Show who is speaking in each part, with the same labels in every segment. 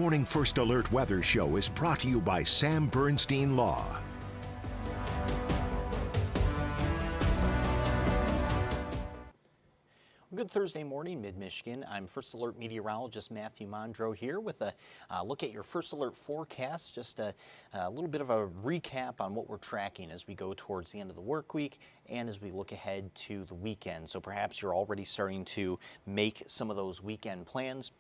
Speaker 1: Morning First Alert Weather Show is brought to you by Sam Bernstein Law.
Speaker 2: Good Thursday morning, Mid-Michigan. I'm First Alert meteorologist Matthew Mondro here with a look at your First Alert forecast, just a little bit of a recap on what we're tracking as we go towards the end of the work week and as we look ahead to the weekend. So perhaps you're already starting to make some of those weekend plans.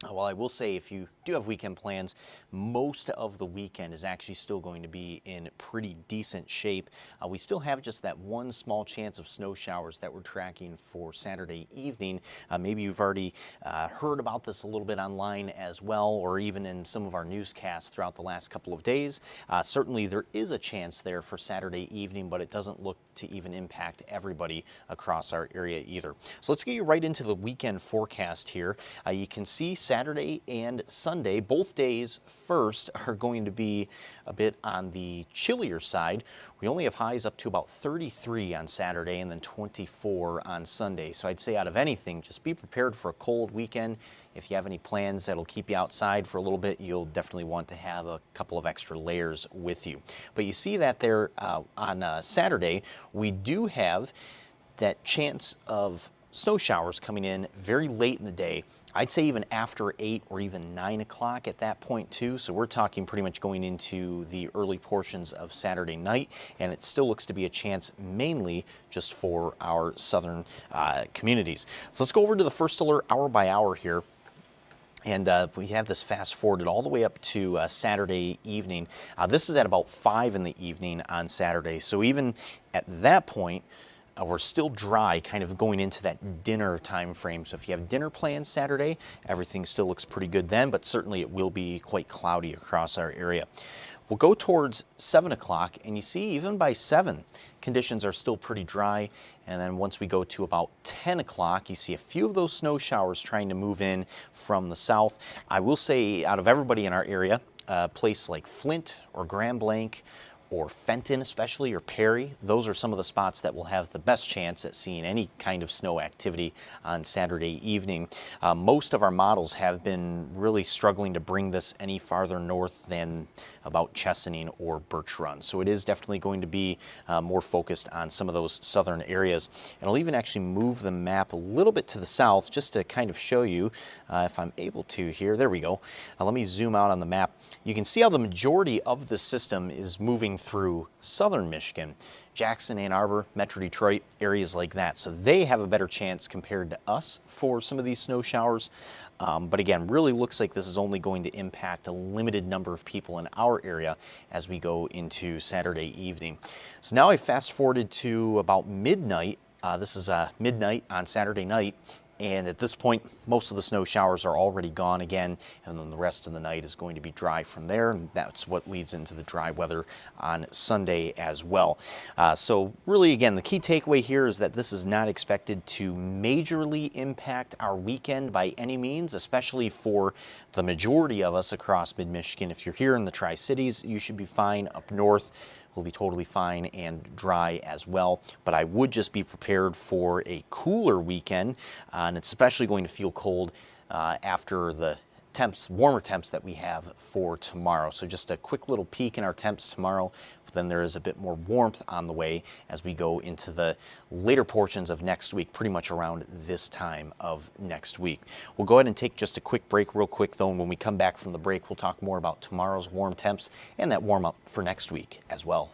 Speaker 2: Well, I will say if you do have weekend plans, most of the weekend is actually still going to be in pretty decent shape. We still have just that one small chance of snow showers that we're tracking for Saturday evening. Maybe you've already heard about this a little bit online as well, or even in some of our newscasts throughout the last couple of days. Certainly there is a chance there for Saturday evening, but it doesn't look to even impact everybody across our area either. So let's get you right into the weekend forecast here. You can see Saturday and Sunday, both days first, are going to be a bit on the chillier side. We only have highs up to about 33 on Saturday and then 24 on Sunday. So I'd say out of anything, just be prepared for a cold weekend. If you have any plans that'll keep you outside for a little bit, you'll definitely want to have a couple of extra layers with you. But you see that there on Saturday, we do have that chance of snow showers coming in very late in the day. I'd say even after 8 or even 9 o'clock at that point too. So we're talking pretty much going into the early portions of Saturday night, and it still looks to be a chance mainly just for our southern communities. So let's go over to the First Alert hour by hour here. And we have this fast forwarded all the way up to Saturday evening. This is at about 5 in the evening on Saturday. So even at that point, we're still dry, kind of going into that dinner time frame. So if you have dinner plans Saturday, everything still looks pretty good then, but certainly it will be quite cloudy across our area. We'll go towards 7 o'clock, and you see even by 7, conditions are still pretty dry. And then once we go to about 10 o'clock, you see a few of those snow showers trying to move in from the south. I will say out of everybody in our area, a place like Flint or Grand Blanc or Fenton especially, or Perry, those are some of the spots that will have the best chance at seeing any kind of snow activity on Saturday evening. Most of our models have been really struggling to bring this any farther north than about Chesaning or Birch Run. So it is definitely going to be more focused on some of those southern areas. And I'll even actually move the map a little bit to the south just to kind of show you if I'm able to here. There we go. Let me zoom out on the map. You can see how the majority of the system is moving through southern Michigan, Jackson, Ann Arbor, Metro Detroit, areas like that. So they have a better chance compared to us for some of these snow showers. But again, really looks like this is only going to impact a limited number of people in our area as we go into Saturday evening. So now I fast forwarded to about midnight. This is midnight on Saturday night. And at this point, most of the snow showers are already gone again, and then the rest of the night is going to be dry from there, and that's what leads into the dry weather on Sunday as well. So really, again, the key takeaway here is that this is not expected to majorly impact our weekend by any means, especially for the majority of us across mid-Michigan. If you're here in the Tri-Cities, you should be fine. Up north, will be totally fine and dry as well. But I would just be prepared for a cooler weekend, and it's especially going to feel cold after the warmer temps that we have for tomorrow. So just a quick little peek in our temps tomorrow. Then there is a bit more warmth on the way as we go into the later portions of next week, pretty much around this time of next week. We'll go ahead and take just a quick break real quick though, and when we come back from the break, we'll talk more about tomorrow's warm temps and that warm up for next week as well.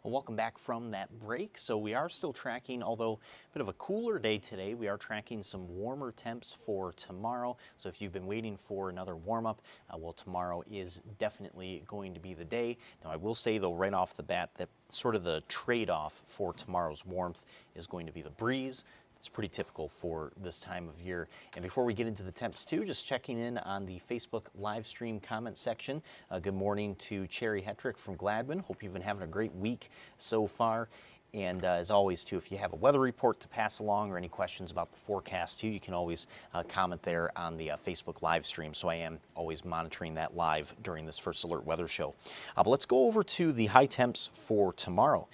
Speaker 2: Well, welcome back from that break. So we are still tracking, although a bit of a cooler day today, we are tracking some warmer temps for tomorrow. So if you've been waiting for another warm-up, well, tomorrow is definitely going to be the day. Now, I will say, though, right off the bat, that sort of the trade-off for tomorrow's warmth is going to be the breeze. It's pretty typical for this time of year. And before we get into the temps too, just checking in on the Facebook live stream comment section. Good morning to Cherry Hetrick from Gladwin. Hope you've been having a great week so far. And as always too, if you have a weather report to pass along or any questions about the forecast too, you can always comment there on the Facebook live stream. So I am always monitoring that live during this First Alert weather show. But let's go over to the high temps for tomorrow.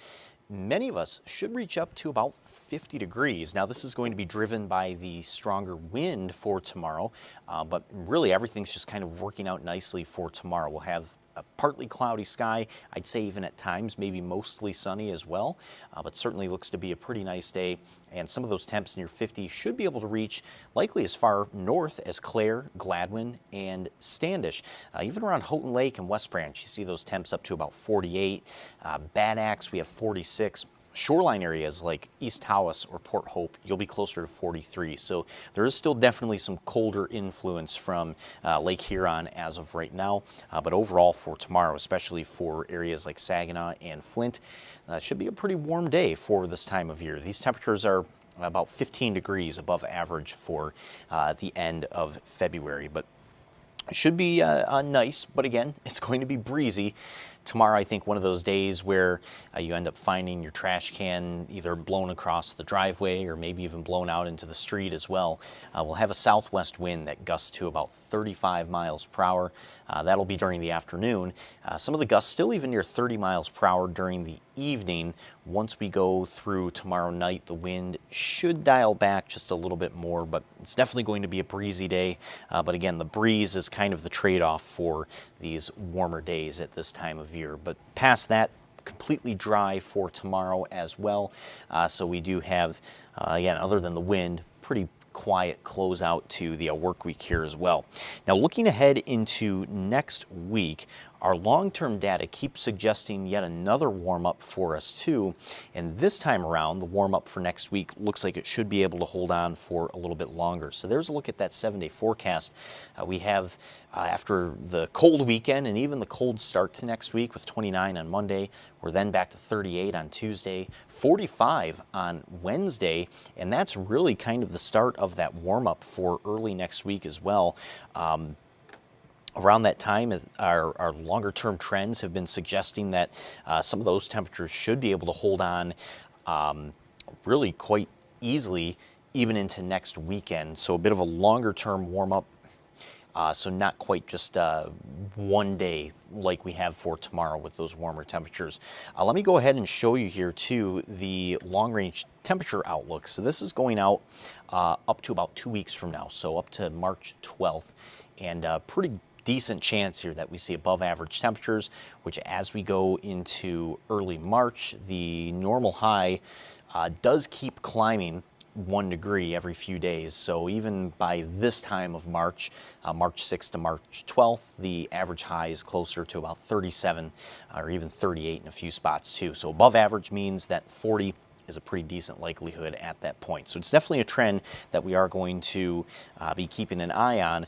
Speaker 2: Many of us should reach up to about 50 degrees. Now, this is going to be driven by the stronger wind for tomorrow, but really everything's just kind of working out nicely for tomorrow. We'll have a partly cloudy sky, I'd say even at times, maybe mostly sunny as well, but certainly looks to be a pretty nice day. And some of those temps near 50 should be able to reach likely as far north as Clare, Gladwin, and Standish. Even around Houghton Lake and West Branch, you see those temps up to about 48. Bad Axe, we have 46. Shoreline areas like East Tawas or Port Hope, you'll be closer to 43. So there is still definitely some colder influence from Lake Huron as of right now. But overall for tomorrow, especially for areas like Saginaw and Flint, should be a pretty warm day for this time of year. These temperatures are about 15 degrees above average for the end of February. But it should be nice, but again, it's going to be breezy. Tomorrow, I think one of those days where you end up finding your trash can either blown across the driveway or maybe even blown out into the street as well. We'll have a southwest wind that gusts to about 35 miles per hour. That'll be during the afternoon. Some of the gusts still even near 30 miles per hour during the evening. Once we go through tomorrow night, the wind should dial back just a little bit more, but it's definitely going to be a breezy day. But again, the breeze is kind of the trade-off for these warmer days at this time of year. But past that, completely dry for tomorrow as well. So we do have, again, other than the wind, pretty quiet closeout to the work week here as well. Now, looking ahead into next week, our long-term data keeps suggesting yet another warm-up for us too, and this time around the warm-up for next week looks like it should be able to hold on for a little bit longer. So there's a look at that 7-day forecast. We have after the cold weekend and even the cold start to next week with 29 on Monday, we're then back to 38 on Tuesday, 45 on Wednesday, and that's really kind of the start of that warm-up for early next week as well. Around that time, our longer-term trends have been suggesting that some of those temperatures should be able to hold on really quite easily even into next weekend. So a bit of a longer-term warm-up, so not quite just one day like we have for tomorrow with those warmer temperatures. Let me go ahead and show you here too the long-range temperature outlook. So this is going out up to about 2 weeks from now, so up to March 12th, and pretty decent chance here that we see above average temperatures, which as we go into early March, the normal high does keep climbing 1 degree every few days. So even by this time of March, March 6th to March 12th, the average high is closer to about 37 or even 38 in a few spots too. So above average means that 40 is a pretty decent likelihood at that point. So it's definitely a trend that we are going to be keeping an eye on.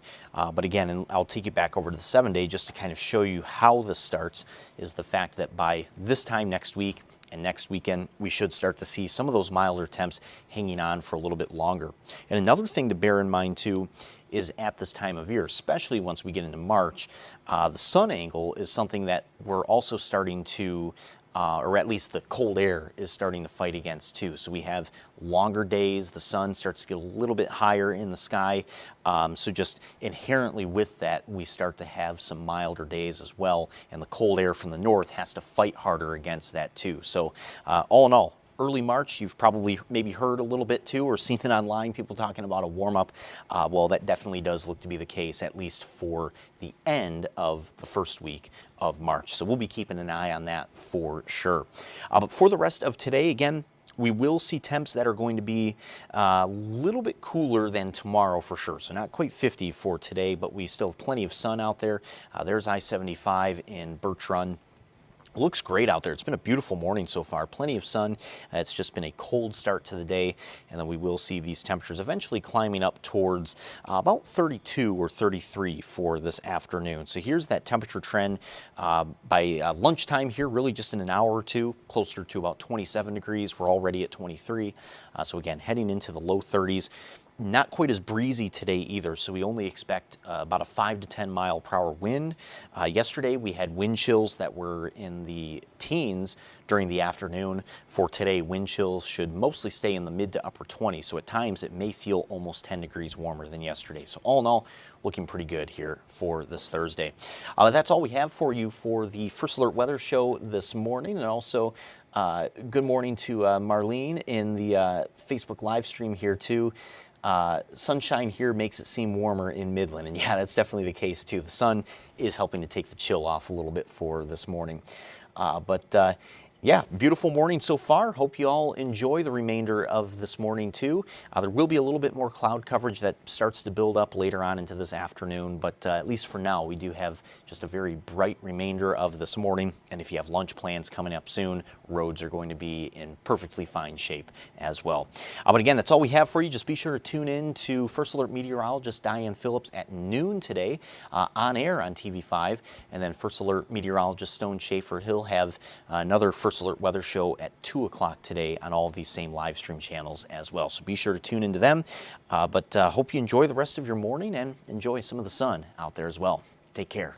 Speaker 2: But again, and I'll take you back over to the 7-day just to kind of show you how this starts, is the fact that by this time next week and next weekend, we should start to see some of those milder temps hanging on for a little bit longer. And another thing to bear in mind too is at this time of year, especially once we get into March, the sun angle is something that we're also starting to or at least the cold air is starting to fight against too. So we have longer days, the sun starts to get a little bit higher in the sky. So just inherently with that, we start to have some milder days as well. And the cold air from the north has to fight harder against that too. So all in all, early March, you've probably maybe heard a little bit too or seen it online, people talking about a warm-up. Well, that definitely does look to be the case, at least for the end of the first week of March. So we'll be keeping an eye on that for sure. But for the rest of today, again, we will see temps that are going to be a little bit cooler than tomorrow for sure. So not quite 50 for today, but we still have plenty of sun out there. There's I-75 in Birch Run. It looks great out there. It's been a beautiful morning so far. Plenty of sun. It's just been a cold start to the day, and then we will see these temperatures eventually climbing up towards about 32 or 33 for this afternoon. So here's that temperature trend by lunchtime here, really just in an hour or two, closer to about 27 degrees. We're already at 23. So again, heading into the low 30s. Not quite as breezy today either, so we only expect about a 5 to 10 mile per hour wind. Yesterday we had wind chills that were in the teens during the afternoon. For today, wind chills should mostly stay in the mid to upper 20s, so at times it may feel almost 10 degrees warmer than yesterday. So all in all, looking pretty good here for this Thursday. That's all we have for you for the First Alert Weather Show this morning, and also good morning to Marlene in the Facebook live stream here too. Sunshine here makes it seem warmer in Midland, and yeah, that's definitely the case too. The sun is helping to take the chill off a little bit for this morning. Yeah, beautiful morning so far. Hope you all enjoy the remainder of this morning too. There will be a little bit more cloud coverage that starts to build up later on into this afternoon, but at least for now, we do have just a very bright remainder of this morning. And if you have lunch plans coming up soon, roads are going to be in perfectly fine shape as well. But again, that's all we have for you. Just be sure to tune in to First Alert meteorologist Diane Phillips at noon today on air on TV5, and then First Alert meteorologist Stone Schaefer. He'll have another First Alert Weather Show at 2 o'clock today on all of these same live stream channels as well. So be sure to tune into them. Hope you enjoy the rest of your morning and enjoy some of the sun out there as well. Take care.